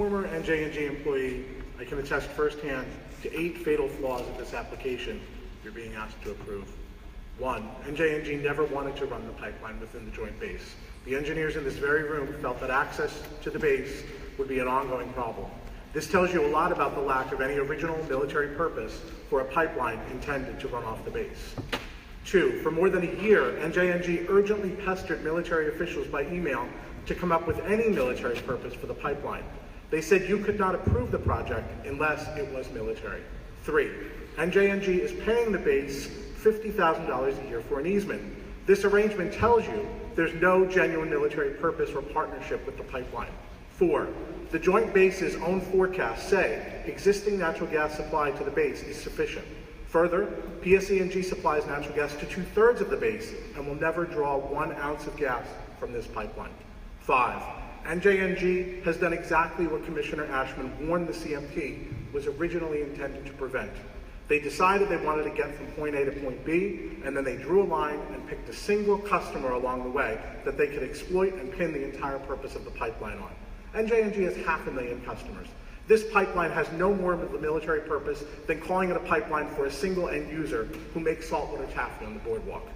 former NJNG employee, I can attest firsthand to 8 fatal flaws of this application you're being asked to approve. 1, NJNG never wanted to run the pipeline within the joint base. The engineers in this very room felt that access to the base would be an ongoing problem. This tells you a lot about the lack of any original military purpose for a pipeline intended to run off the base. 2, for more than a year, NJNG urgently pestered military officials by email to come up with any military purpose for the pipeline. They said you could not approve the project unless it was military. 3, NJNG is paying the base $50,000 a year for an easement. This arrangement tells you there's no genuine military purpose or partnership with the pipeline. 4, the joint base's own forecasts say existing natural gas supply to the base is sufficient. Further, PSE&G supplies natural gas to 2/3 of the base and will never draw 1 ounce of gas from this pipeline. 5, NJNG has done exactly what Commissioner Ashman warned the CMP was originally intended to prevent. They decided they wanted to get from point A to point B, and then they drew a line and picked a single customer along the way that they could exploit and pin the entire purpose of the pipeline on. NJNG has 500,000 customers. This pipeline has no more of a military purpose than calling it a pipeline for a single end user who makes saltwater taffy on the boardwalk.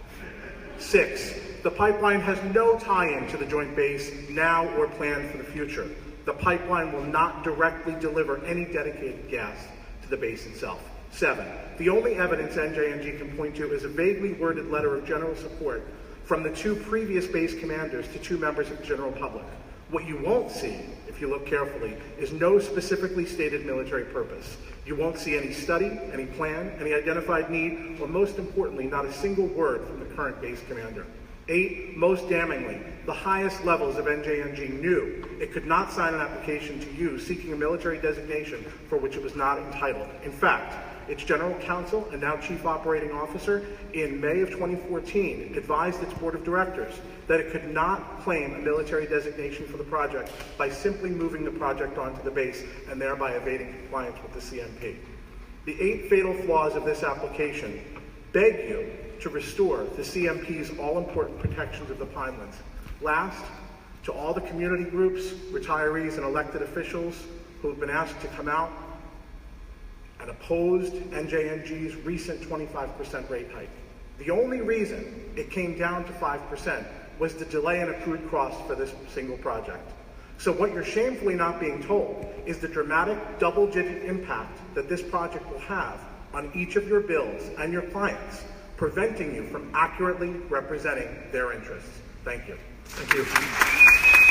6, the pipeline has no tie-in to the joint base now or planned for the future. The pipeline will not directly deliver any dedicated gas to the base itself. 7, the only evidence NJNG can point to is a vaguely worded letter of general support from the 2 previous base commanders to 2 members of the general public. What you won't see, if you look carefully, is no specifically stated military purpose. You won't see any study, any plan, any identified need, or most importantly, not a single word from the current base commander. 8, most damningly, the highest levels of NJNG knew it could not sign an application to you seeking a military designation for which it was not entitled. In fact, its general counsel and now chief operating officer in May of 2014 advised its board of directors that it could not claim a military designation for the project by simply moving the project onto the base and thereby evading compliance with the CMP. The 8 fatal flaws of this application beg you to restore the CMP's all-important protections of the Pinelands. Last, to all the community groups, retirees, and elected officials who have been asked to come out and opposed NJNG's recent 25% rate hike. The only reason it came down to 5% was the delay in accrued costs for this single project. So what you're shamefully not being told is the dramatic double-digit impact that this project will have on each of your bills and your clients, preventing you from accurately representing their interests. Thank you. Thank you.